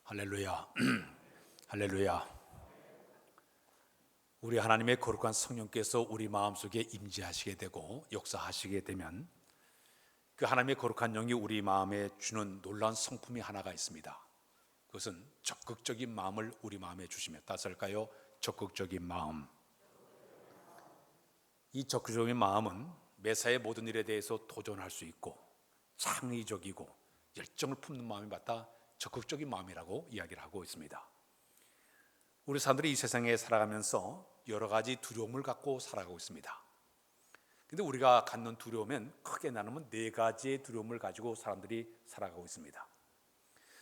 할렐루야. 할렐루야. 우리 하나님의 거룩한 성령께서 우리 마음속에 임재하시게 되고 역사하시게 되면 그 하나님의 거룩한 영이 우리 마음에 주는 놀라운 성품이 하나가 있습니다. 그것은 적극적인 마음을 우리 마음에 주시며, 따스할까요? 적극적인 마음. 이 적극적인 마음은 매사의 모든 일에 대해서 도전할 수 있고 창의적이고 열정을 품는 마음이 맞다 적극적인 마음이라고 이야기를 하고 있습니다. 우리 사람들이 이 세상에 살아가면서 여러 가지 두려움을 갖고 살아가고 있습니다. 근데 우리가 갖는 두려움은 크게 나누면 네 가지의 두려움을 가지고 사람들이 살아가고 있습니다.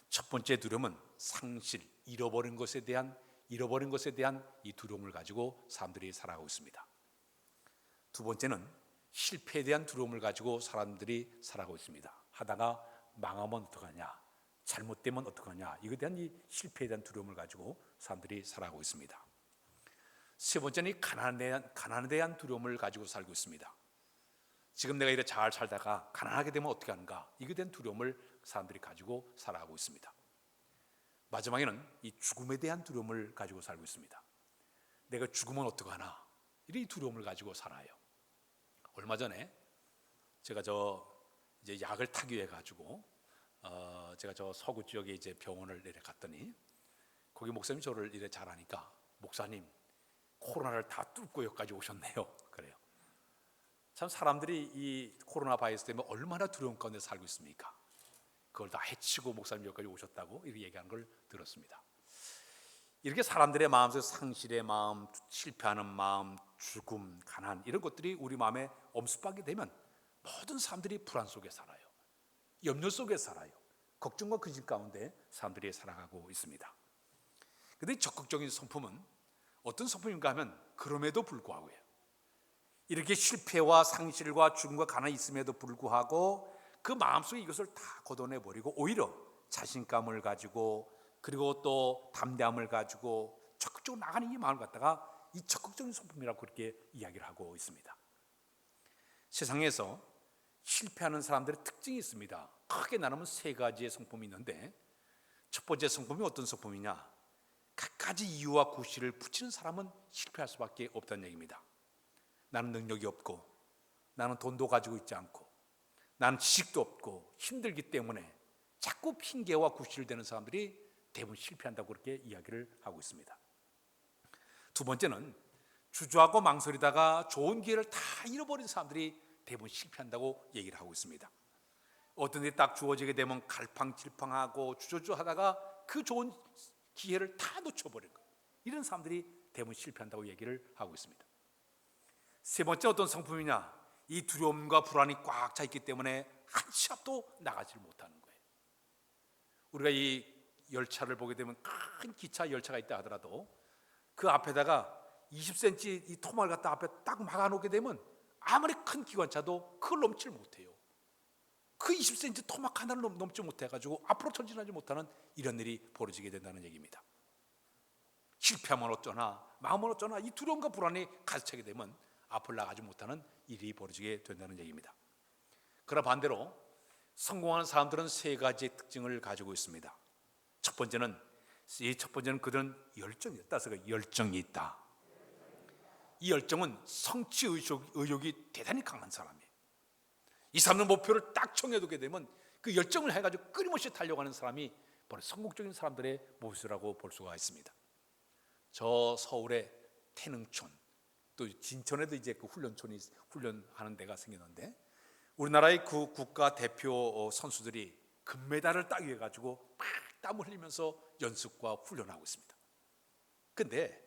첫 번째 두려움은 상실, 잃어버린 것에 대한 이 두려움을 가지고 사람들이 살아가고 있습니다. 두 번째는 실패에 대한 두려움을 가지고 사람들이 살아가고 있습니다. 하다가 망하면 어떡하냐, 잘못되면 어떡하냐, 이거에 대한 이 실패에 대한 두려움을 가지고 사람들이 살아가고 있습니다. 세 번째는 이 가난에 대한 두려움을 가지고 살고 있습니다. 지금 내가 이렇게 잘 살다가 가난하게 되면 어떻게 하는가, 이거에 대한 두려움을 사람들이 가지고 살아가고 있습니다. 마지막에는 이 죽음에 대한 두려움을 가지고 살고 있습니다. 내가 죽으면 어떡하나, 이 두려움을 가지고 살아요. 얼마 전에 제가 이제 약을 타기 위해 가지고 제가 서구 지역에 이제 병원을 내려갔더니 거기 목사님이 저를 이래 잘하니까, 목사님 코로나를 다 뚫고 여기까지 오셨네요. 그래요. 참 사람들이 이 코로나 바이러스 때문에 얼마나 두려움 가운데 살고 있습니까? 그걸 다 해치고 목사님 여기까지 오셨다고 이렇게 얘기하는 걸 들었습니다. 이렇게 사람들의 마음속에 상실의 마음, 실패하는 마음, 죽음, 가난, 이런 것들이 우리 마음에 엄습하게 되면 모든 사람들이 불안 속에 살아요. 염려 속에 살아요. 걱정과 근심 가운데 사람들이 살아가고 있습니다. 그런데 적극적인 성품은 어떤 성품인가 하면, 그럼에도 불구하고요, 이렇게 실패와 상실과 죽음과 가난이 있음에도 불구하고 그 마음속에 이것을 다 걷어내버리고 오히려 자신감을 가지고, 그리고 또 담대함을 가지고 적극적으로 나가는 이 마음을 갖다가 이 적극적인 성품이라고 그렇게 이야기를 하고 있습니다. 세상에서 실패하는 사람들의 특징이 있습니다. 크게 나누면 세 가지의 성품이 있는데, 첫 번째 성품이 어떤 성품이냐, 갖가지 이유와 구실을 붙이는 사람은 실패할 수밖에 없다는 얘기입니다. 나는 능력이 없고, 나는 돈도 가지고 있지 않고, 나는 지식도 없고 힘들기 때문에 자꾸 핑계와 구실을 대는 사람들이 대부분 실패한다고 그렇게 이야기를 하고 있습니다. 두 번째는 주저하고 망설이다가 좋은 기회를 다 잃어버린 사람들이 대부분 실패한다고 얘기를 하고 있습니다. 어떤 데 딱 주어지게 되면 갈팡질팡하고 주저주저하다가 그 좋은 기회를 다 놓쳐버린 거예요. 이런 사람들이 대부분 실패한다고 얘기를 하고 있습니다. 세 번째 어떤 성품이냐, 이 두려움과 불안이 꽉 차 있기 때문에 한 치 앞도 나가지 못하는 거예요. 우리가 이 열차를 보게 되면 큰 기차 열차가 있다 하더라도 그 앞에다가 20cm 이 토막을 갖다 앞에 딱 막아놓게 되면 아무리 큰 기관차도 그걸 넘질 못해요. 그 20cm 토막 하나를 넘지 못해가지고 앞으로 전진하지 못하는 이런 일이 벌어지게 된다는 얘기입니다. 실패하면 어쩌나, 마음은 어쩌나, 이 두려움과 불안이 가득 차게 되면 앞을 나가지 못하는 일이 벌어지게 된다는 얘기입니다. 그러나 반대로 성공하는 사람들은 세 가지의 특징을 가지고 있습니다. 첫 번째는 그들은 열정이 있다. 따라서 열정이 있다. 이 열정은 성취 의욕이 대단히 강한 사람이에요. 이 사람은 목표를 딱 정해두게 되면 그 열정을 해가지고 끊임없이 달려가는 사람이 바로 성공적인 사람들의 모습이라고 볼 수가 있습니다. 저 서울의 태능촌, 또 진천에도 이제 그 훈련하는 데가 생겼는데, 우리나라의 그 국가 대표 선수들이 금메달을 따기 위해 가지고 막 땀을 흘리면서 연습과 훈련하고 있습니다. 근데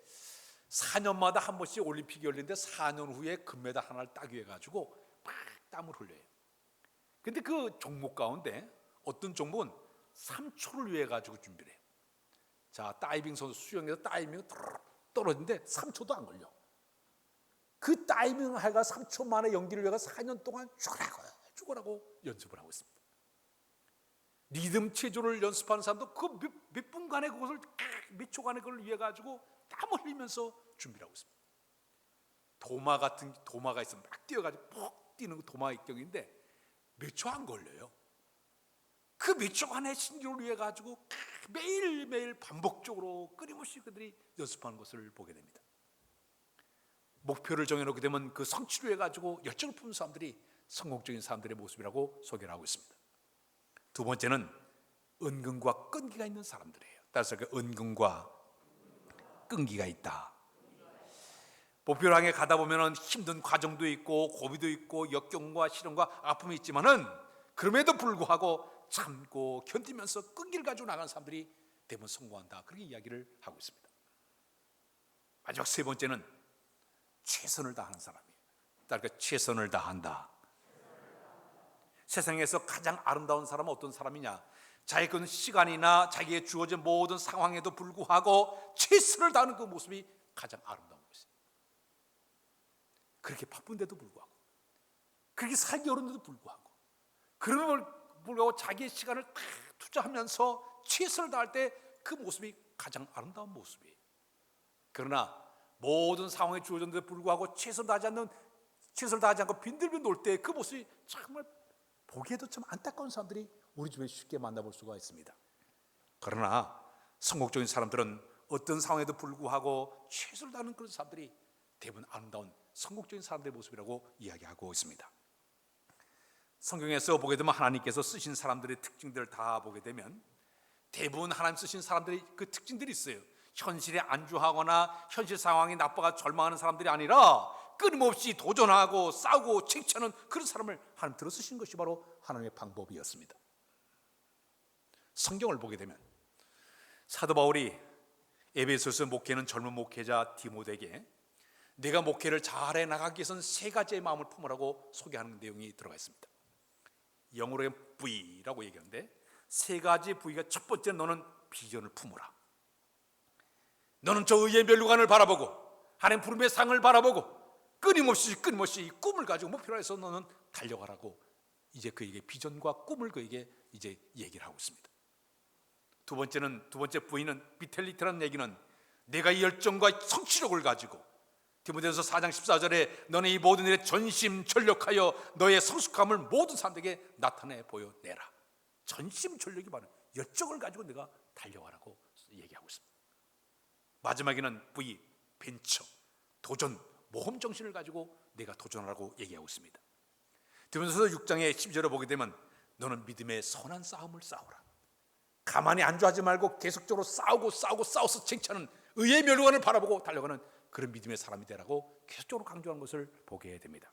4년마다 한 번씩 올림픽이 열리는데 4년 후에 금메달 하나를 따기 위해 가지고 막 땀을 흘려요. 근데 그 종목 가운데 어떤 종목은 3초를 위해 가지고 준비를 해요. 자, 다이빙 선수, 수영에서 다이빙 떨어지는데 3초도 안 걸려. 그 다이빙을 해가 3초 만에 연기를 위해서 4년 동안 죽으라고 연습을 하고 있습니다. 리듬 체조를 연습하는 사람도 그 몇 분간의 그것을, 몇 초간의 그걸 위해 가지고 땀 흘리면서 준비를 하고 있습니다. 도마가 있으면 막 뛰어가지고 푹 뛰는 도마의 경기인데 몇 초 안 걸려요. 그 몇 주간의 신기를 위해 가지고 매일매일 반복적으로 끊임없이 그들이 연습하는 것을 보게 됩니다. 목표를 정해놓게 되면 그 성취를 위해 가지고 열정을 품는 사람들이 성공적인 사람들의 모습이라고 소개를 하고 있습니다. 두 번째는 은근과 끈기가 있는 사람들이에요. 따라서 그 은근과 끈기가 있다. 목표를 향해 가다 보면 힘든 과정도 있고 고비도 있고 역경과 시련과 아픔이 있지만은 그럼에도 불구하고 참고 견디면서 끈기를 가지고 나가는 사람들이 대부분 성공한다. 그렇게 이야기를 하고 있습니다. 마지막 세 번째는 최선을 다하는 사람이에요. 그러니까 최선을 다한다. 세상에서 가장 아름다운 사람은 어떤 사람이냐? 자기 그 시간이나 자기의 주어진 모든 상황에도 불구하고 최선을 다하는 그 모습이 가장 아름다운 것이에요. 그렇게 바쁜데도 불구하고, 그렇게 살기 어려운데도 불구하고, 그런 걸 불구하고 자기의 시간을 다 투자하면서 최선을 다할 때 그 모습이 가장 아름다운 모습이에요. 그러나 모든 상황에 주어졌는데도 불구하고 최선을 다하지 않고 빈들빈들 놀 때 그 모습이 정말 보기에도 참 안타까운 사람들이 우리 주변에 쉽게 만나볼 수가 있습니다. 그러나 성공적인 사람들은 어떤 상황에도 불구하고 최선을 다하는 그런 사람들이 대부분 아름다운 성공적인 사람들의 모습이라고 이야기하고 있습니다. 성경에서 보게 되면 하나님께서 쓰신 사람들의 특징들을 다 보게 되면 대부분 하나님 쓰신 사람들의 그 특징들이 있어요. 현실에 안주하거나 현실 상황이 나빠가 절망하는 사람들이 아니라 끊임없이 도전하고 싸우고 칭찬하는 그런 사람을 하나님 들어 쓰신 것이 바로 하나님의 방법이었습니다. 성경을 보게 되면 사도 바울이 에베소서 목회는 젊은 목회자 디모데에게 내가 목회를 잘해 나가기 위해서는 세 가지의 마음을 품으라고 소개하는 내용이 들어가 있습니다. 영어로 V라고 얘기하는데 세 가지 V가 첫 번째, 너는 비전을 품으라. 너는 저 의의 멸류관을 바라보고 하나님 부름의 상을 바라보고 끊임없이 이 꿈을 가지고 목표로 해서 너는 달려가라고 이제 그에게 비전과 꿈을 그에게 이제 얘기를 하고 있습니다. 두 번째 V는 비텔리티라는 얘기는 내가 이 열정과 성취력을 가지고 디모데전서 4장 14절에 너는 이 모든 일에 전심전력하여 너의 성숙함을 모든 사람들에게 나타내 보여내라. 전심전력이 바로 열정을 가지고 내가 달려가라고 얘기하고 있습니다. 마지막에는 V, 벤처, 도전, 모험 정신을 가지고 내가 도전하라고 얘기하고 있습니다. 디모데전서 6장의 12절을 보게 되면 너는 믿음의 선한 싸움을 싸우라. 가만히 안주하지 말고 계속적으로 싸워서 쟁취하는 의의 멸류관을 바라보고 달려가는 그런 믿음의 사람이 되라고 계속적으로 강조하는 것을 보게 됩니다.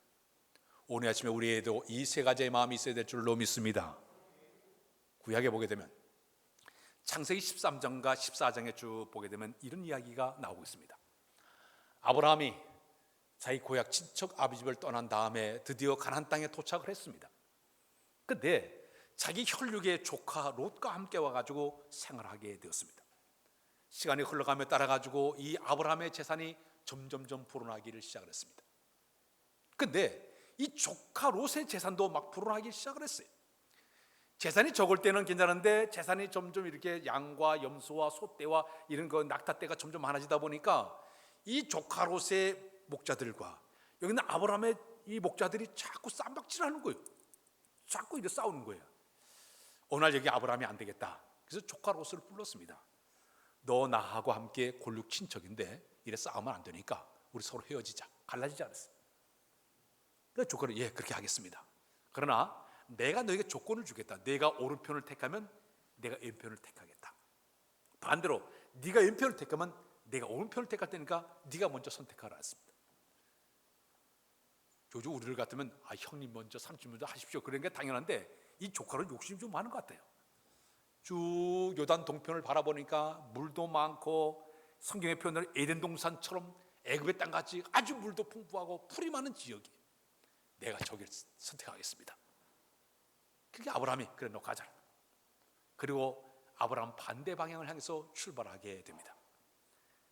오늘 아침에 우리에도 이 세 가지의 마음이 있어야 될 줄로 믿습니다. 구약에 보게 되면 창세기 13장과 14장에 쭉 보게 되면 이런 이야기가 나오고 있습니다. 아브라함이 자기 고향 친척 아비 집을 떠난 다음에 드디어 가나안 땅에 도착을 했습니다. 그런데 자기 혈육의 조카 롯과 함께 와가지고 생활하게 되었습니다. 시간이 흘러가며 따라가지고 이 아브라함의 재산이 점점점 불어나기를 시작을 했습니다. 그런데 이 조카 롯의 재산도 막 불어나기 시작을 했어요. 재산이 적을 때는 괜찮은데 재산이 점점 이렇게 양과 염소와 소떼와 이런 거 낙타떼가 점점 많아지다 보니까 이 조카 롯의 목자들과 여기 있는 아브라함의 이 목자들이 자꾸 쌈박질하는 거예요. 자꾸 이렇게 싸우는 거예요. 어느 날 여기 아브라함이 안 되겠다. 그래서 조카 롯을 불렀습니다. 너 나하고 함께 골육 친척인데 이래 싸우면 안 되니까 우리 서로 헤어지자. 갈라지자 그랬어. 그래서 조카를 예 그렇게 하겠습니다. 그러나 내가 너에게 조건을 주겠다. 내가 오른편을 택하면 내가 왼편을 택하겠다. 반대로 네가 왼편을 택하면 내가 오른편을 택할 테니까 네가 먼저 선택하라 했습니다. 요즘 우리들 같으면 형님 먼저 삼촌 먼저 하십시오. 그런 게 당연한데 이 조카는 욕심이 좀 많은 것 같아요. 쭉 요단 동편을 바라보니까 물도 많고 성경의 표현으로 에덴 동산처럼 애굽의 땅같이 아주 물도 풍부하고 풀이 많은 지역이 내가 저기를 선택하겠습니다. 그게 아브라함이 그래 너 가자. 그리고 아브라함 반대 방향을 향해서 출발하게 됩니다.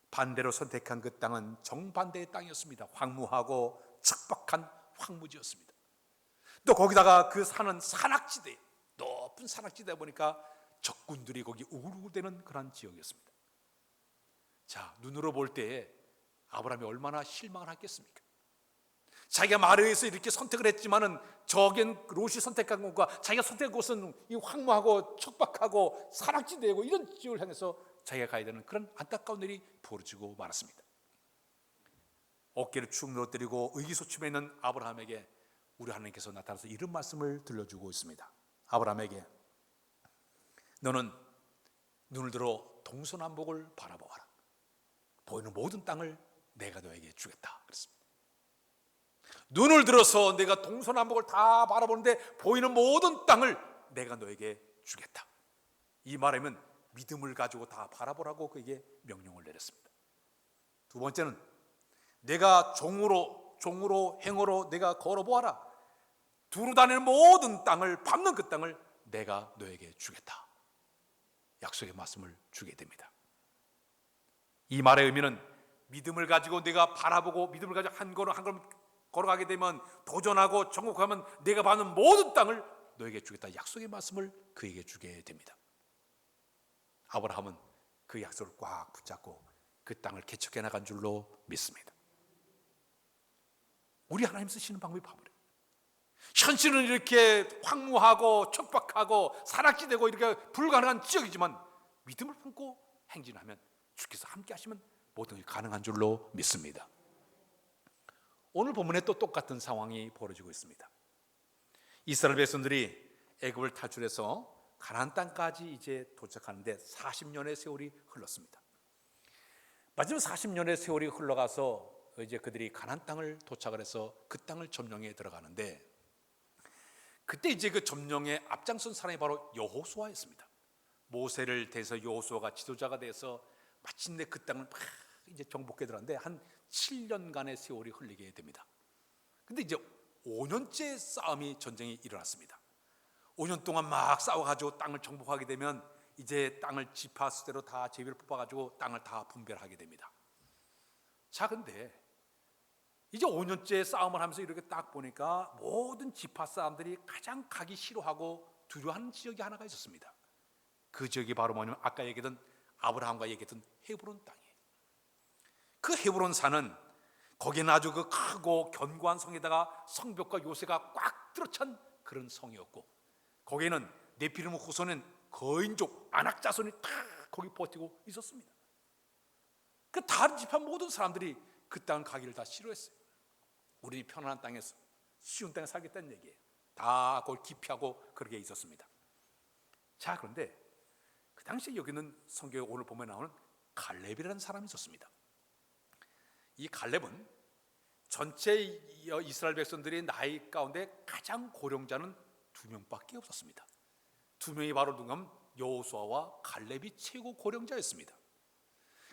반대로 선택한 그 땅은 정반대의 땅이었습니다. 황무하고 척박한 황무지였습니다. 또 거기다가 그 산은 산악지대, 높은 산악지대다 보니까 적군들이 거기 우글우글대는 그런 지역이었습니다. 자, 눈으로 볼 때 아브라함이 얼마나 실망을 했겠습니까? 자기가 말에 의해서 이렇게 선택을 했지만은 저긴 롯이 선택한 것과 자기가 선택한 곳은 이 황무하고 척박하고 사락지대고 이런 지역을 향해서 자기가 가야 되는 그런 안타까운 일이 벌어지고 말았습니다. 어깨를 축 늘어뜨리고 의기소침해 있는 아브라함에게 우리 하나님께서 나타나서 이런 말씀을 들려주고 있습니다. 아브라함에게 너는 눈을 들어 동서남북을 바라보아라. 보이는 모든 땅을 내가 너에게 주겠다 그랬습니다. 눈을 들어서 내가 동서남북을 다 바라보는데 보이는 모든 땅을 내가 너에게 주겠다. 이 말하면 믿음을 가지고 다 바라보라고 그에게 명령을 내렸습니다. 두 번째는 내가 종으로 행어로 내가 걸어보아라. 두루 다니는 모든 땅을 밟는 그 땅을 내가 너에게 주겠다. 약속의 말씀을 주게 됩니다. 이 말의 의미는 믿음을 가지고 내가 바라보고 믿음을 가지고 한 걸음 한 걸음 걸어가게 되면 도전하고 정복하면 내가 받는 모든 땅을 너에게 주겠다. 약속의 말씀을 그에게 주게 됩니다. 아브라함은 그 약속을 꽉 붙잡고 그 땅을 개척해 나간 줄로 믿습니다. 우리 하나님 쓰시는 방법이 바보래요. 현실은 이렇게 황무하고 척박하고 사락지대고 이렇게 불가능한 지역이지만 믿음을 품고 행진하면 주께서 함께 하시면 모든 것이 가능한 줄로 믿습니다. 오늘 본문에 또 똑같은 상황이 벌어지고 있습니다. 이스라엘 백성들이 애굽을 탈출해서 가나안 땅까지 이제 도착하는데 40년의 세월이 흘렀습니다. 마지막 40년의 세월이 흘러가서 이제 그들이 가나안 땅을 도착을 해서 그 땅을 점령해 들어가는데 그때 이제 그 점령에 앞장선 사람이 바로 여호수아였습니다. 모세를 대해서 여호수아가 지도자가 돼서 마침내 그 땅을 막 이제 정복해 들어갔는데 한 7년간의 세월이 흘리게 됩니다. 근데 이제 5년째 싸움이 전쟁이 일어났습니다. 5년 동안 막 싸워가지고 땅을 정복하게 되면 이제 땅을 지파 수대로 다 제비를 뽑아가지고 땅을 다 분별하게 됩니다. 자, 근데 이제 5년째 싸움을 하면서 이렇게 딱 보니까 모든 지파 사람들이 가장 가기 싫어하고 두려워하는 지역이 하나가 있었습니다. 그 지역이 바로 뭐냐면 아까 얘기했던 아브라함과 얘기했던 헤브론 땅이에요. 그 헤브론 산은 거기는 아주 그 크고 견고한 성에다가 성벽과 요새가 꽉 들어찬 그런 성이었고 거기에는 네피림 후손은 거인족 안악자손이 다 거기 버티고 있었습니다. 그 다른 지파 모든 사람들이 그 땅을 가기를 다 싫어했어요. 우리 편안한 땅에서 쉬운 땅에 살겠다는 얘기예요. 다 그걸 기피하고 그렇게 있었습니다. 자, 그런데 그 당시에 여기는 성경에 오늘 보면 나오는 갈렙이라는 사람이 있었습니다. 이 갈렙은 전체 이스라엘 백성들의 나이 가운데 가장 고령자는 2명밖에 없었습니다. 2명이 바로 누구냐면 여호수아와 갈렙이 최고 고령자였습니다.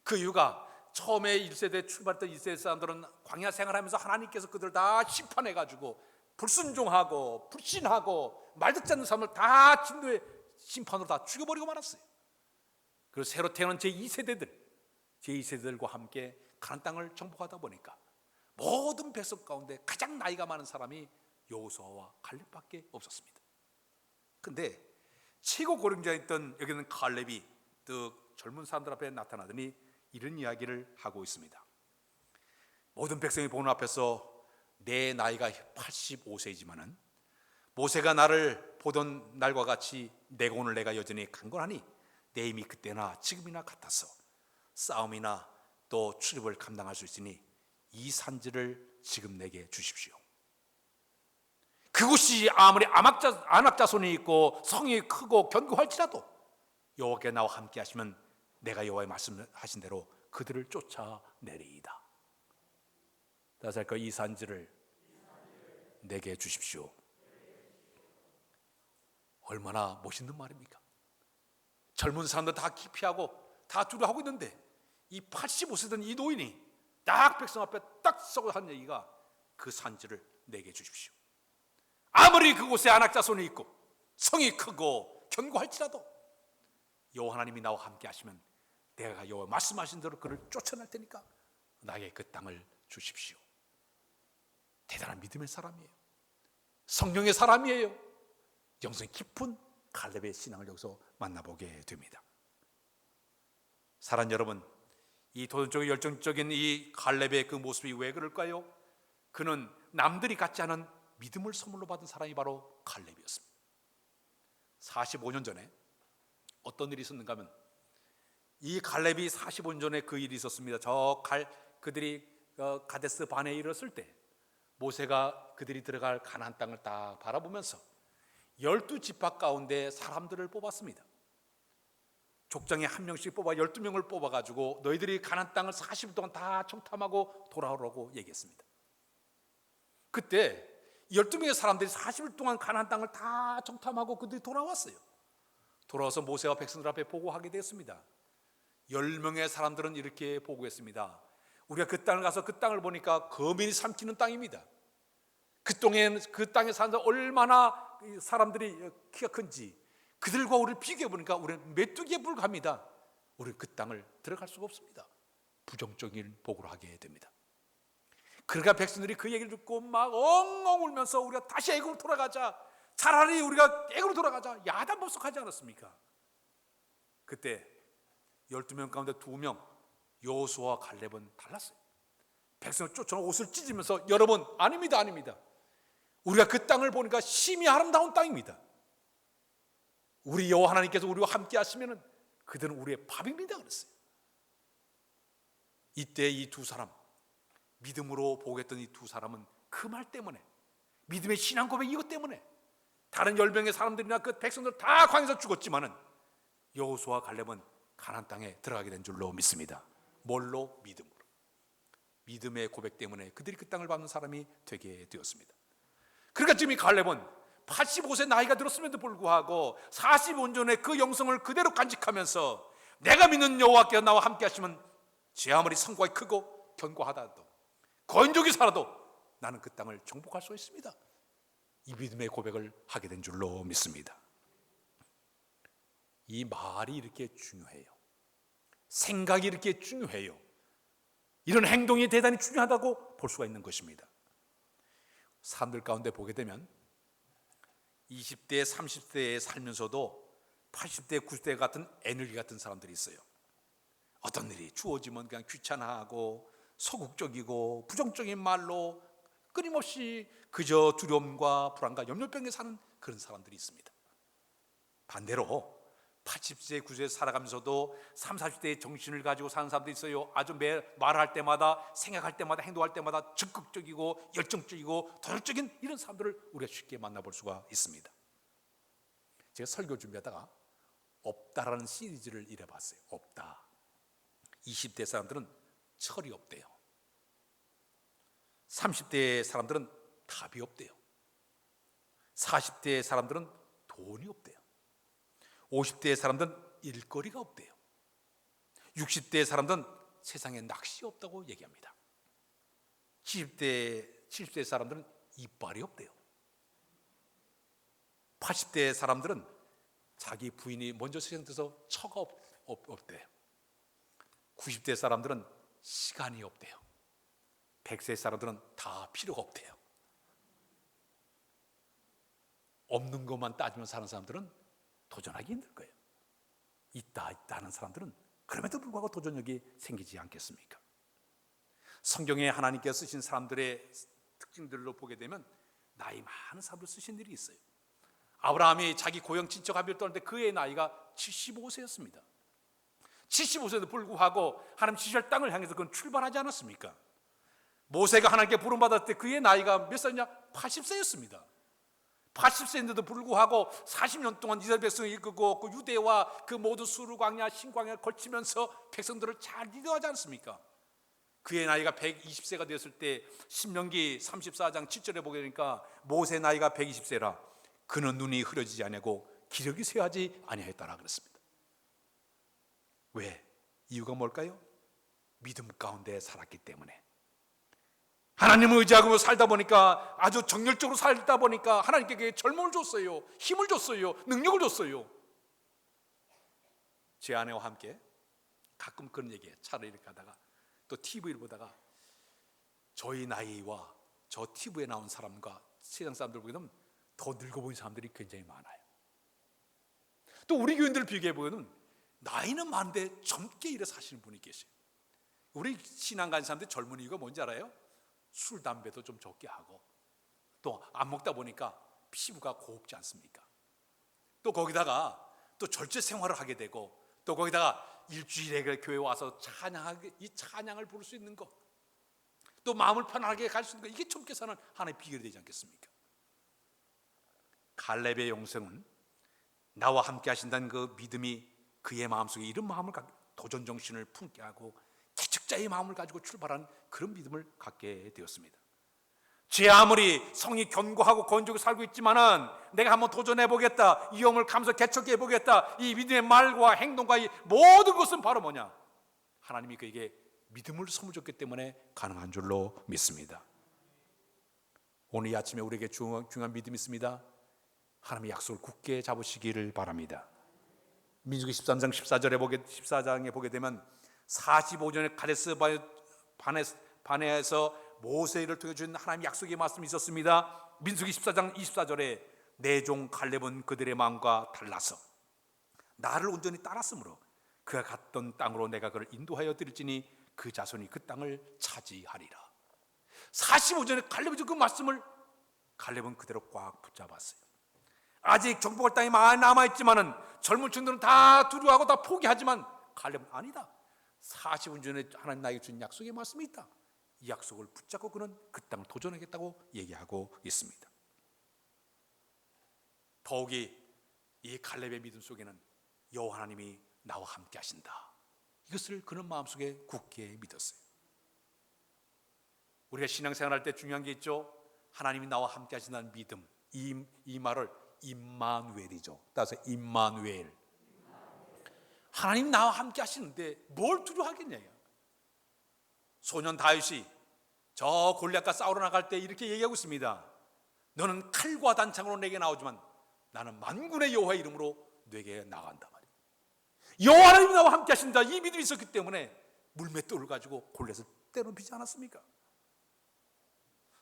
그 이유가 처음에 1세대 출발했던 1세대 사람들은 광야 생활하면서 하나님께서 그들을 다 심판해가지고 불순종하고 불신하고 말 듣지 않는 사람을 다 진노의 심판으로 다 죽여버리고 말았어요. 그래서 새로 태어난 제2세대들과 함께 가나안 땅을 정복하다 보니까 모든 백성 가운데 가장 나이가 많은 사람이 여호수아와 갈렙밖에 없었습니다. 그런데 최고 고령자였던 여기는 갈렙이 또 젊은 사람들 앞에 나타나더니 이런 이야기를 하고 있습니다. 모든 백성이 보는 앞에서 내 나이가 85세이지만은 모세가 나를 보던 날과 같이 내가 오늘 내가 여전히 강건하니 내 힘이 그때나 지금이나 같아서 싸움이나 또 출입을 감당할 수 있으니 이 산지를 지금 내게 주십시오. 그곳이 아무리 안악자손이 있고 성이 크고 견고할지라도 여호와께 나와 함께 하시면 내가 여호와의 말씀하신 대로 그들을 쫓아내리이다. 다시 할까요? 이 산지를 내게 주십시오. 얼마나 멋있는 말입니까? 젊은 사람들 다 기피하고 다 두려워하고 있는데 이 85세던 이 노인이 딱 백성 앞에 딱 서고 한 얘기가 그 산지를 내게 주십시오. 아무리 그곳에 안악자손이 있고 성이 크고 견고할지라도 여호와 하나님이 나와 함께 하시면 내가 여호와 말씀하신 대로 그를 쫓아낼 테니까 나에게 그 땅을 주십시오. 대단한 믿음의 사람이에요. 성령의 사람이에요. 영성이 깊은 갈렙의 신앙을 여기서 만나보게 됩니다. 사랑하는 여러분, 이 도전적인 열정적인 이 갈렙의 그 모습이 왜 그럴까요? 그는 남들이 갖지 않은 믿음을 선물로 받은 사람이 바로 갈렙이었습니다. 45년 전에 어떤 일이 있었는가 하면, 이 갈렙이 45년 전에 그 일이 있었습니다. 그들이 가데스 바네에 이르렀을 때 모세가 그들이 들어갈 가나안 땅을 딱 바라보면서 12지파 가운데 사람들을 뽑았습니다. 족장에 한 명씩 뽑아 12명을 뽑아가지고 너희들이 가나안 땅을 40일 동안 다 청탐하고 돌아오라고 얘기했습니다. 그때 12명의 사람들이 40일 동안 가나안 땅을 다 청탐하고 그들이 돌아왔어요. 돌아와서 모세와 백성들 앞에 보고하게 되었습니다. 10명의 사람들은 이렇게 보고했습니다. 우리가 그 땅을 가서 그 땅을 보니까 거민이 삼키는 땅입니다. 그 땅에 사는 얼마나 사람들이 키가 큰지 그들과 우리를 비교해 보니까 우리는 메뚜기에 불과합니다. 우리는 그 땅을 들어갈 수가 없습니다. 부정적인 보고를 하게 됩니다. 그러니까 백성들이 그 얘기를 듣고 막 엉엉 울면서 우리가 다시 애굽으로 돌아가자, 차라리 우리가 애굽으로 돌아가자, 야단법석하지 않았습니까? 그때 12명 가운데 2명 여호수아와 갈렙은 달랐어요. 백성을 쫓아오는 옷을 찢으면서 여러분, 아닙니다. 우리가 그 땅을 보니까 심히 아름다운 땅입니다. 우리 여호와 하나님께서 우리와 함께 하시면 그들은 우리의 밥입니다 그랬어요. 이때 이 두 사람, 믿음으로 보겠던 이 두 사람은 그 말 때문에, 믿음의 신앙 고백 이것 때문에 다른 10명의 사람들이나 그 백성들 다 광야에서 죽었지만은 여호수아와 갈렙은 가나안 땅에 들어가게 된 줄로 믿습니다. 뭘로? 믿음으로. 믿음의 고백 때문에 그들이 그 땅을 밟는 사람이 되게 되었습니다. 그러니까 지금 이 갈렙은 85세 나이가 들었음에도 불구하고 45년 전에 그 영성을 그대로 간직하면서 내가 믿는 여호와께서 나와 함께 하시면 제 아무리 성과가 크고 견고하다도 건족이 살아도 나는 그 땅을 정복할 수 있습니다. 이 믿음의 고백을 하게 된 줄로 믿습니다. 이 말이 이렇게 중요해요. 생각이 이렇게 중요해요. 이런 행동이 대단히 중요하다고 볼 수가 있는 것입니다. 사람들 가운데 보게 되면 20대, 30대에 살면서도 80대, 90대 같은 에너지 같은 사람들이 있어요. 어떤 일이 주어지면 그냥 귀찮아하고 소극적이고 부정적인 말로 끊임없이 그저 두려움과 불안과 염려병에 사는 그런 사람들이 있습니다. 반대로 80세, 90세 살아가면서도 30, 40대의 정신을 가지고 사는 사람도 있어요. 아주 말할 때마다, 생각할 때마다, 행동할 때마다 적극적이고 열정적이고 도덕적인 이런 사람들을 우리가 쉽게 만나볼 수가 있습니다. 제가 설교 준비하다가 없다라는 시리즈를 일해봤어요. 없다. 20대 사람들은 철이 없대요. 30대 사람들은 답이 없대요. 40대 사람들은 돈이 없대요. 50대 사람들은 일거리가 없대요. 60대 사람들은 세상에 낚시 없다고 얘기합니다. 70대 사람들은 이빨이 없대요. 80대 사람들은 자기 부인이 먼저 세상 돼서 처가 없대요. 90대 사람들은 시간이 없대요. 100세 사람들은 다 필요가 없대요. 없는 것만 따지면 사는 사람들은 도전하기 힘들 거예요. 있다 하는 사람들은 그럼에도 불구하고 도전력이 생기지 않겠습니까? 성경에 하나님께서 쓰신 사람들의 특징들로 보게 되면 나이 많은 사람들 쓰신 일이 있어요. 아브라함이 자기 고향 친척 아비를 떠날 때 그의 나이가 75세였습니다. 75세에도 불구하고 하나님 지시할 땅을 향해서 그건 출발하지 않았습니까? 모세가 하나님께 부름받았을 때 그의 나이가 몇 살이냐? 80세였습니다. 80세인데도 불구하고 40년 동안 이스라엘 백성을 이끌고 그 유대와 그 모두 수르 광야, 신광야를 거치면서 백성들을 잘 리더하지 않습니까? 그의 나이가 120세가 되었을 때 신명기 34장 7절에 보게 되니까 모세 나이가 120세라 그는 눈이 흐려지지 아니하고 기력이 쇠하지 아니하였다라 그랬습니다. 왜? 이유가 뭘까요? 믿음 가운데 살았기 때문에. 하나님을 의지하고 살다 보니까 아주 정열적으로 살다 보니까 하나님께 젊음을 줬어요. 힘을 줬어요. 능력을 줬어요. 제 아내와 함께 가끔 그런 얘기해요. 차를 이렇게 하다가 또 TV를 보다가 저희 나이와 저 TV에 나온 사람과 세상 사람들 보게 되면 더 늙어 보이는 사람들이 굉장히 많아요. 또 우리 교인들을 비교해 보면 나이는 많은데 젊게 일해 사시는 분이 계세요. 우리 신앙 가진 사람들 젊은 이유가 뭔지 알아요? 술, 담배도 좀 적게 하고 또 안 먹다 보니까 피부가 곱지 않습니까? 또 거기다가 또 절제 생활을 하게 되고 또 거기다가 일주일에 교회 와서 이 찬양을 부를 수 있는 것, 또 마음을 편안하게 갈 수 있는 것, 이게 젊게 사는 하나의 비결이 되지 않겠습니까? 갈렙의 영성은 나와 함께 하신다는 그 믿음이 그의 마음속에 이런 마음을 도전 정신을 품게 하고 개척자의 마음을 가지고 출발한 그런 믿음을 갖게 되었습니다. 제 아무리 성이 견고하고 건조하게 살고 있지만은 내가 한번 도전해보겠다, 이 영을 감서 개척해보겠다, 이 믿음의 말과 행동과 이 모든 것은 바로 뭐냐? 하나님이 그에게 믿음을 선물 줬기 때문에 가능한 줄로 믿습니다. 오늘 이 아침에 우리에게 중요한 믿음이 있습니다. 하나님의 약속을 굳게 잡으시기를 바랍니다. 민수기 13장 14장에 보게 되면 45년의 가데스 바네에서 모세를 통해 주신 하나님의 약속의 말씀이 있었습니다. 민수기 14장 24절에 내 종 갈렙은 그들의 마음과 달라서 나를 온전히 따랐으므로 그가 갔던 땅으로 내가 그를 인도하여 드릴지니 그 자손이 그 땅을 차지하리라. 45년에 갈렙이 준 그 말씀을 갈렙은 그대로 꽉 붙잡았어요. 아직 정복할 땅이 많이 남아있지만은 젊은 층들은 다 두려워하고 다 포기하지만 갈렙은 아니다. 40년 전에 하나님 나에게 준 약속의 말씀이 있다. 이 약속을 붙잡고 그는 그 땅을 도전하겠다고 얘기하고 있습니다. 더욱이 이 갈렙의 믿음 속에는 여호와 하나님이 나와 함께 하신다, 이것을 그는 마음속에 굳게 믿었어요. 우리가 신앙생활할 때 중요한 게 있죠. 하나님이 나와 함께 하신다는 믿음, 이 말을 임마누엘이죠. 따라서 임마누엘, 하나님 나와 함께 하시는데 뭘 두려워하겠냐. 소년 다윗이 저 골리앗과 싸우러 나갈 때 이렇게 얘기하고 있습니다. 너는 칼과 단창으로 내게 나오지만 나는 만군의 여호와의 이름으로 내게 나간다 말이에요. 여호와 하나님이 나와 함께 하신다, 이 믿음이 있었기 때문에 물맷돌을 가지고 골리앗을 때려치지 않았습니까?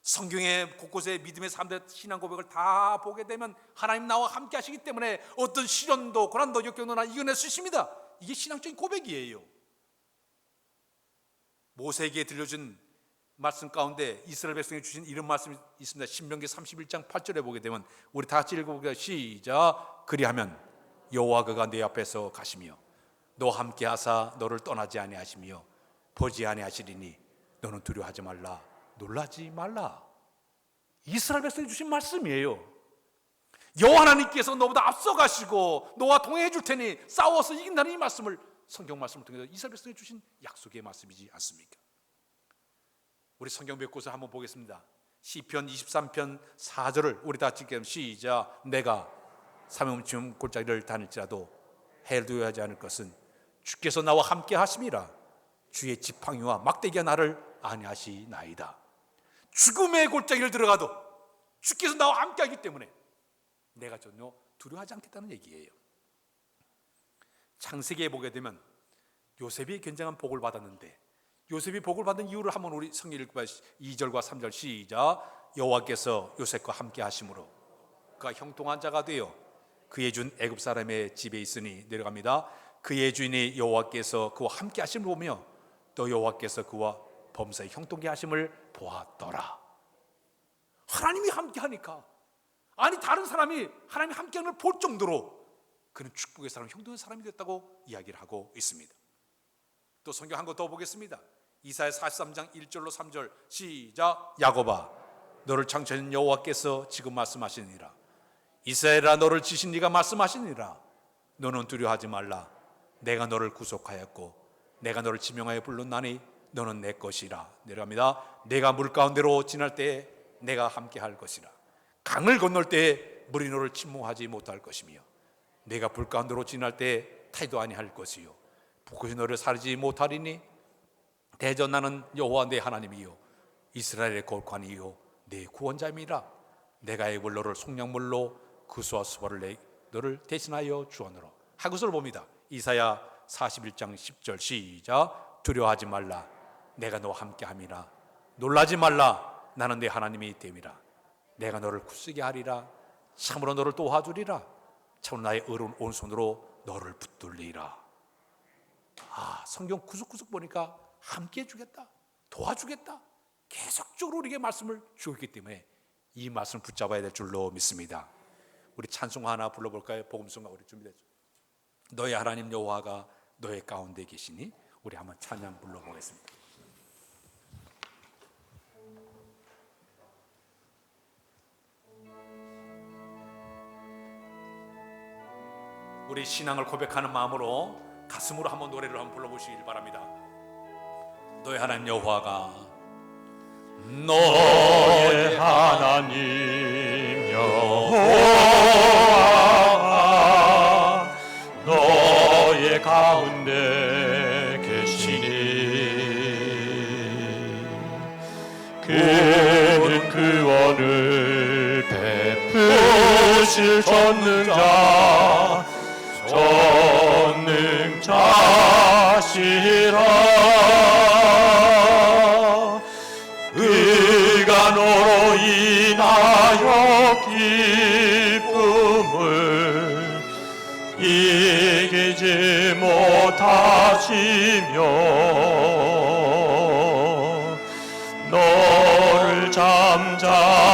성경의 곳곳에 믿음의 3대 신앙 고백을 다 보게 되면 하나님 나와 함께 하시기 때문에 어떤 시련도 고난도 역경도 이겨낼 수 있습니다. 이게 신앙적인 고백이에요. 모세에게 들려준 말씀 가운데 이스라엘 백성에 주신 이런 말씀이 있습니다. 신명기 31장 8절에 보게 되면 우리 다 같이 읽어보겠습니다. 시작. 그리하면 여호와 그가 내 앞에서 가시며 너와 함께 하사 너를 떠나지 아니하시며 버지 아니하시리니 너는 두려워하지 말라, 놀라지 말라. 이스라엘 백성이 주신 말씀이에요. 여호와 하나님께서 너보다 앞서가시고 너와 동행해 줄 테니 싸워서 이긴다는 이 말씀을, 성경 말씀을 통해서 이스라엘 백성이 주신 약속의 말씀이지 않습니까? 우리 성경 몇 곳을 한번 보겠습니다. 시편 23편 4절을 우리 다 같이 시작. 내가 사면치움 골짜기를 다닐지라도 해를 두려워하지 않을 것은 주께서 나와 함께 하심이라. 주의 지팡이와 막대기가 나를 안위하시나이다. 죽음의 골짜기를 들어가도 주께서 나와 함께 하기 때문에 내가 전혀 두려워하지 않겠다는 얘기예요. 창세기에 보게 되면 요셉이 굉장한 복을 받았는데, 요셉이 복을 받은 이유를 한번 우리 성경 읽어봐. 2절과 3절 시작. 여호와께서 요셉과 함께 하심으로 그가 형통한 자가 되어 그의 준 애굽 사람의 집에 있으니, 내려갑니다. 그의 주인이 여호와께서 그와 함께 하심을 보며 또 여호와께서 그와 범사에 형통케 하심을 보았더라. 하나님이 함께 하니까, 아니 다른 사람이 하나님이 함께 하는 걸 볼 정도로 그는 축복의 사람, 형통의 사람이 됐다고 이야기를 하고 있습니다. 또 성경 한 거 더 보겠습니다. 이사야 43장 1절로 3절 시작. 야곱아 너를 창조하신 여호와께서 지금 말씀하시니라. 이스라엘아 너를 지신 네가 말씀하시니라. 너는 두려워하지 말라. 내가 너를 구속하였고 내가 너를 지명하여 불렀나니 너는 내 것이라. 내려갑니다. 내가 물 가운데로 지날 때에 내가 함께 할 것이라. 강을 건널 때에 물이 너를 침몰하지 못할 것이며 내가 불 가운데로 지날 때에 타지도 아니할 것이요 북극이 너를 사르지 못하리니 대전 나는 여호와 내 하나님이요 이스라엘의 거룩한이요 내 구원자임이라. 내가 애굽을 너를 속량물로 그수와 수발을 너를 대신하여 주었노라 한 것을 봅니다. 이사야 41장 10절 시작. 두려워하지 말라. 내가 너와 함께함이라. 놀라지 말라. 나는 내 하나님이 됨이라. 내가 너를 굳세게 하리라. 참으로 너를 도와주리라. 참으로 나의 의로운 오른손으로 너를 붙들리라. 성경 구석구석 보니까 함께 해주겠다, 도와주겠다, 계속적으로 우리에게 말씀을 주고 있기 때문에 이 말씀을 붙잡아야 될 줄로 믿습니다. 우리 찬송 하나 불러볼까요? 복음송가 우리 준비됐죠? 너의 하나님 여호와가 너의 가운데 계시니, 우리 한번 찬양 불러보겠습니다. 우리 신앙을 고백하는 마음으로 가슴으로 한번 노래를 한번 불러보시길 바랍니다. 너의 하나님 여호와가, 너의 하나님 여호와가 너의 가운데 계시니, 그는 구원을 베푸실 전능자시라. 그가 너로 인하여 기쁨을 이기지 못하시며 너를 잠잠히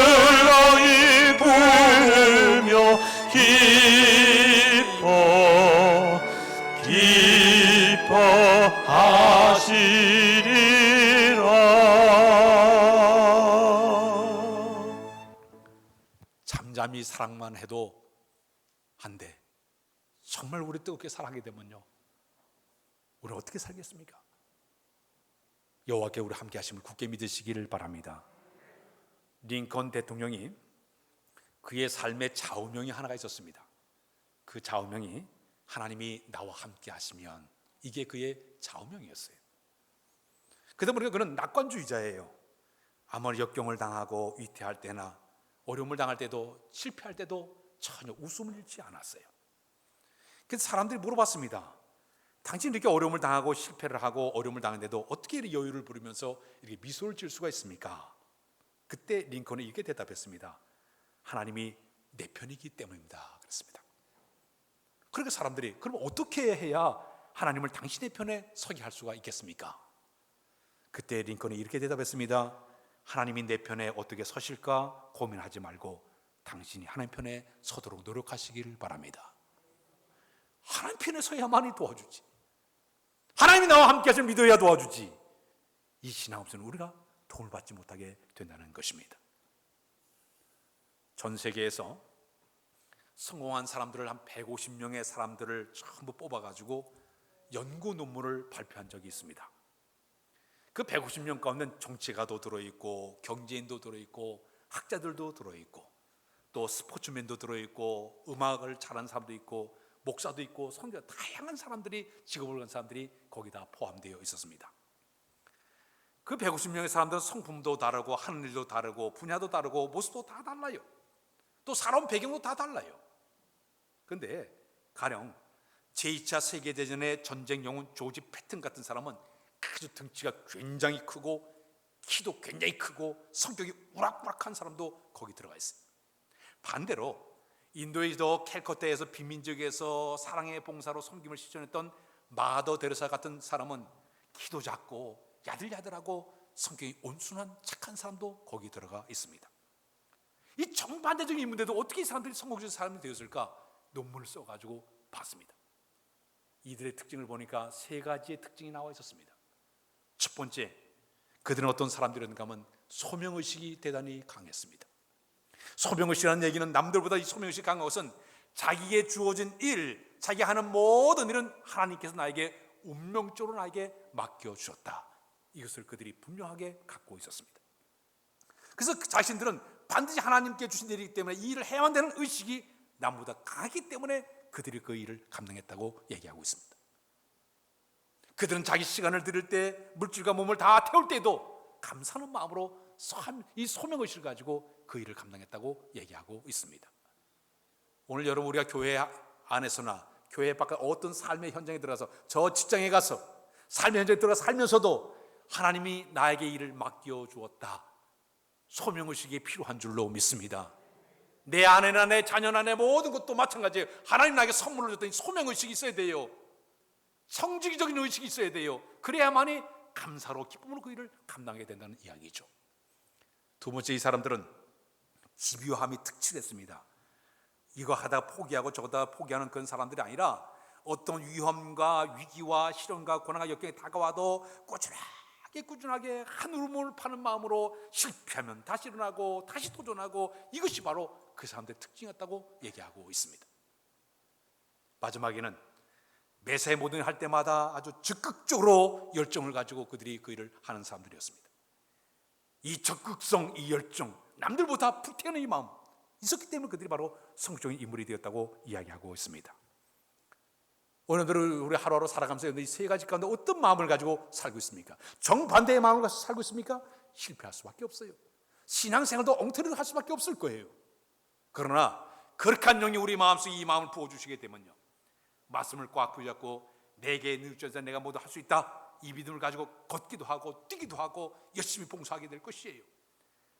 즐거이 불며 기뻐하시리라. 잠잠히 사랑만 해도 한데 정말 우리 뜨겁게 사랑하게 되면요, 우리 어떻게 살겠습니까? 여호와께 우리 함께 하심을 굳게 믿으시기를 바랍니다. 링컨 대통령이 그의 삶의 좌우명이 하나가 있었습니다. 그 좌우명이 하나님이 나와 함께 하시면, 이게 그의 좌우명이었어요. 그러다 보니까 그는 낙관주의자예요. 아무리 역경을 당하고 위태할 때나 어려움을 당할 때도, 실패할 때도 전혀 웃음을 잃지 않았어요. 그래서 사람들이 물어봤습니다. 당신 이렇게 어려움을 당하고 실패를 하고 어려움을 당했는데도 어떻게 이렇게 여유를 부리면서 이렇게 미소를 지을 수가 있습니까? 그때 링컨은 이렇게 대답했습니다. 하나님이 내 편이기 때문입니다. 그랬습니다. 그러니까 사람들이, 그럼 어떻게 해야 하나님을 당신의 편에 서게 할 수가 있겠습니까? 그때 링컨이 이렇게 대답했습니다. 하나님이 내 편에 어떻게 서실까 고민하지 말고 당신이 하나님 편에 서도록 노력하시기를 바랍니다. 하나님 편에 서야만이 도와주지. 하나님이 나와 함께 하시면 믿어야 도와주지. 이 신앙 없이는 우리가 도움을 받지 못하게 된다는 것입니다. 전 세계에서 성공한 사람들을 한 150명의 사람들을 전부 뽑아가지고 연구 논문을 발표한 적이 있습니다. 그 150명 가운데 정치가도 들어있고 경제인도 들어있고 학자들도 들어있고 또 스포츠맨도 들어있고 음악을 잘하는 사람도 있고 목사도 있고 선교사, 다양한 사람들이, 직업을 가진 사람들이 거기다 포함되어 있었습니다. 그 150명의 사람들은 성품도 다르고 하는 일도 다르고 분야도 다르고 모습도 다 달라요. 또 살아온 배경도 다 달라요. 그런데 가령 제2차 세계대전의 전쟁 영웅 조지 패튼 같은 사람은 아주 등치가 굉장히 크고 키도 굉장히 크고 성격이 우락부락한 사람도 거기 들어가 있어요. 반대로 인도의 캘커타에서 빈민족에서 사랑의 봉사로 섬김을 실천했던 마더 데레사 같은 사람은 키도 작고 야들야들하고 성격이 온순한 착한 사람도 거기 들어가 있습니다. 이 정반대적인 인물인데도 어떻게 이 사람들이 성공적인 사람이 되었을까? 논문을 써가지고 봤습니다. 이들의 특징을 보니까 세 가지의 특징이 나와 있었습니다. 첫 번째, 그들은 어떤 사람들이었는가 하면 소명의식이 대단히 강했습니다. 소명의식이라는 얘기는 남들보다 이 소명의식이 강한 것은 자기에게 주어진 일, 자기가 하는 모든 일은 하나님께서 나에게 운명적으로 나에게 맡겨주셨다. 이것을 그들이 분명하게 갖고 있었습니다. 그래서 자신들은 반드시 하나님께 주신 일이기 때문에 이 일을 해야만 되는 의식이 남보다 강하기 때문에 그들이 그 일을 감당했다고 얘기하고 있습니다. 그들은 자기 시간을 들일 때, 물질과 몸을 다 태울 때도 감사하는 마음으로 이 소명의식을 가지고 그 일을 감당했다고 얘기하고 있습니다. 오늘 여러분, 우리가 교회 안에서나 교회 밖에 어떤 삶의 현장에 들어가서, 저 직장에 가서 삶의 현장에 들어가 살면서도 하나님이 나에게 일을 맡겨 주었다, 소명의식이 필요한 줄로 믿습니다. 내 아내나 내 자녀나 내 모든 것도 마찬가지예요. 하나님 나에게 선물을 줬더니 소명의식이 있어야 돼요. 성직적인 의식이 있어야 돼요. 그래야만이 감사로 기쁨으로 그 일을 감당하게 된다는 이야기죠. 두 번째, 이 사람들은 집요함이 특출했습니다. 이거 하다가 포기하고 저거다 포기하는 그런 사람들이 아니라 어떤 위험과 위기와 시련과 고난과 역경이 다가와도 꾸준하게 한 울음을 파는 마음으로 실패하면 다시 일어나고 다시 도전하고, 이것이 바로 그 사람들의 특징이었다고 얘기하고 있습니다. 마지막에는 매사에 모든 일을 할 때마다 아주 적극적으로 열정을 가지고 그들이 그 일을 하는 사람들이었습니다. 이 적극성, 이 열정, 남들보다 불태우는 이 마음 있었기 때문에 그들이 바로 성적인 인물이 되었다고 이야기하고 있습니다. 오늘은 우리 하루하루 살아가면서 이 세 가지 가운데 어떤 마음을 가지고 살고 있습니까? 정반대의 마음을 가지고 살고 있습니까? 실패할 수밖에 없어요. 신앙생활도 엉터리로 할 수밖에 없을 거예요. 그러나 거룩한 영이 우리 마음속에 이 마음을 부어주시게 되면요, 말씀을 꽉 붙잡고 내게 늙어서 내가 모두 할 수 있다, 이 믿음을 가지고 걷기도 하고 뛰기도 하고 열심히 봉사하게 될 것이에요.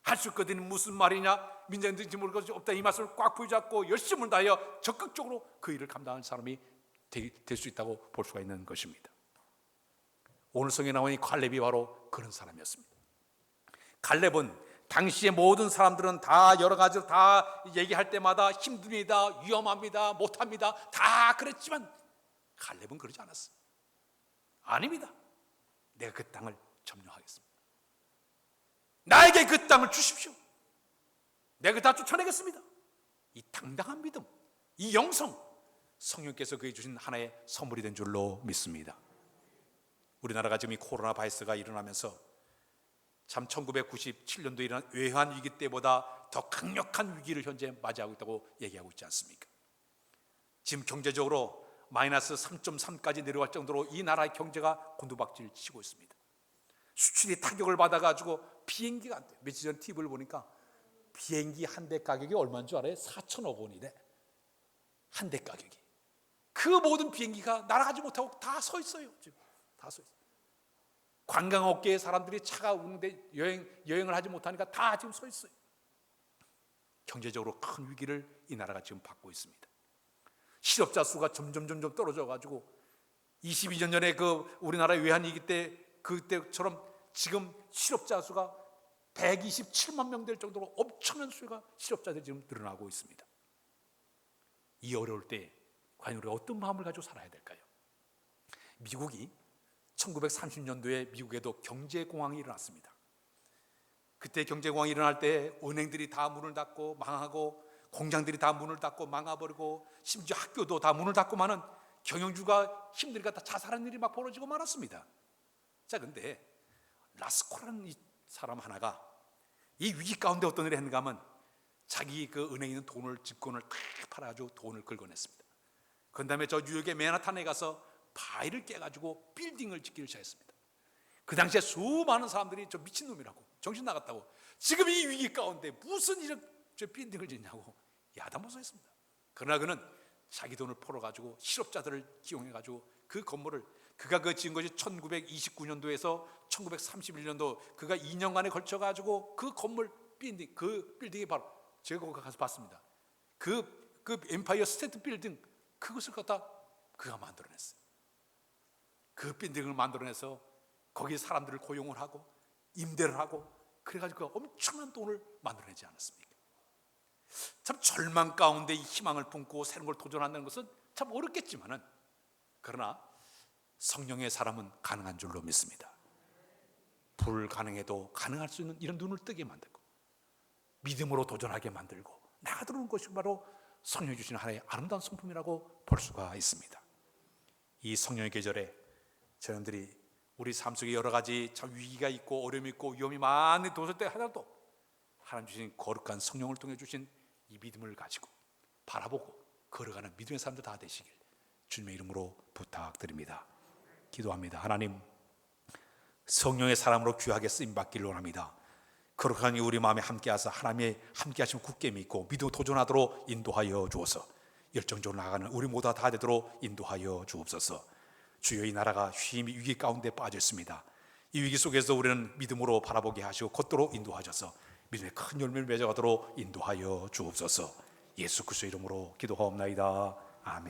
할 수 있거든 무슨 말이냐, 민정든지 모를 것이 없다, 이 말씀을 꽉 붙잡고 열심을 다하여 적극적으로 그 일을 감당하는 사람이 될 수 있다고 볼 수가 있는 것입니다. 오늘 성경에 나오는 갈렙이 바로 그런 사람이었습니다. 갈렙은 당시의 모든 사람들은 다 여러 가지로 다 얘기할 때마다 힘듭니다, 위험합니다, 못합니다, 다 그랬지만 갈렙은 그러지 않았어요. 아닙니다. 내가 그 땅을 점령하겠습니다. 나에게 그 땅을 주십시오. 내가 다 쫓아내겠습니다. 이 당당한 믿음, 이 영성, 성령께서 그에게 주신 하나의 선물이 된 줄로 믿습니다. 우리나라가 지금 이 코로나 바이러스가 일어나면서 참 1997년도에 일어난 외환 위기 때보다 더 강력한 위기를 현재 맞이하고 있다고 얘기하고 있지 않습니까? 지금 경제적으로 마이너스 3.3까지 내려갈 정도로 이 나라의 경제가 곤두박질 치고 있습니다. 수출이 타격을 받아가지고 비행기가 안 돼요. 며칠 전 TV를 보니까 비행기 한 대 가격이 얼마인 줄 알아요? 4천억 원이래. 한 대 가격이. 그 모든 비행기가 날아가지 못하고 다 서 있어요. 지금 다 서 있어요. 관광업계의 사람들이 차가 오는데 여행을 하지 못하니까 다 지금 서 있어요. 경제적으로 큰 위기를 이 나라가 지금 받고 있습니다. 실업자 수가 점점 떨어져 가지고 22년 전에 그 우리나라 외환위기 때 그때처럼 지금 실업자 수가 127만 명 될 정도로 엄청난 수가 실업자들이 지금 늘어나고 있습니다. 이 어려울 때 과연 우리가 어떤 마음을 가지고 살아야 될까요? 미국이 1930년도에 미국에도 경제공황이 일어났습니다. 그때 경제공황이 일어날 때 은행들이 다 문을 닫고 망하고 공장들이 다 문을 닫고 망해버리고 심지어 학교도 다 문을 닫고만은 경영주가 힘드니까 다 자살하는 일이 막 벌어지고 말았습니다. 자, 근데 라스코라는 이 사람 하나가 이 위기 가운데 어떤 일을 했는가 하면 자기 그 은행에 있는 돈을, 집권을 다 팔아가지고 돈을 긁어냈습니다. 그 다음에 저 뉴욕의 맨하탄에 가서 바위를 깨가지고 빌딩을 짓기를 시작했습니다. 그 당시에 수많은 사람들이 저 미친놈이라고, 정신 나갔다고, 지금 이 위기 가운데 무슨 이런 저 빌딩을 짓냐고 야단법석했습니다. 그러나 그는 자기 돈을 풀어가지고 실업자들을 기용해가지고 그 건물을, 그가 그 지은 것이 1929년도에서 1931년도 그가 2년간에 걸쳐가지고 그 건물 빌딩, 그 빌딩이 바로 제가 거기 가서 봤습니다. 그 엠파이어 스테이트 빌딩, 그것을 갖다 그가 만들어냈어요. 그 빌딩을 만들어내서 거기 사람들을 고용을 하고 임대를 하고 그래가지고 엄청난 돈을 만들어내지 않았습니까? 참 절망 가운데 이 희망을 품고 새로운 걸 도전한다는 것은 참 어렵겠지만은, 그러나 성령의 사람은 가능한 줄로 믿습니다. 불가능해도 가능할 수 있는 이런 눈을 뜨게 만들고 믿음으로 도전하게 만들고 나아들어오는 것이 바로 성령이 주시는 하나의 아름다운 성품이라고 볼 수가 있습니다. 이 성령의 계절에 저희들이 우리 삶 속에 여러 가지 참 위기가 있고 어려움이 있고 위험이 많이 도설 때 하나도 하나님 주신 거룩한 성령을 통해 주신 이 믿음을 가지고 바라보고 걸어가는 믿음의 사람들 다 되시길 주님의 이름으로 부탁드립니다. 기도합니다. 하나님, 성령의 사람으로 귀하게 쓰임받기를 원합니다. 거룩하니 우리 마음에 함께하사 하나님의 함께하심을 굳게 믿고 믿음으로 도전하도록 인도하여 주옵소서. 열정적으로 나아가는 우리 모두가 다 되도록 인도하여 주옵소서. 주여, 이 나라가 힘이 위기 가운데 빠져 있습니다. 이 위기 속에서 우리는 믿음으로 바라보게 하시고 걷도록 인도하셔서 믿음의 큰 열매를 맺어가도록 인도하여 주옵소서. 예수 그리스도의 이름으로 기도하옵나이다.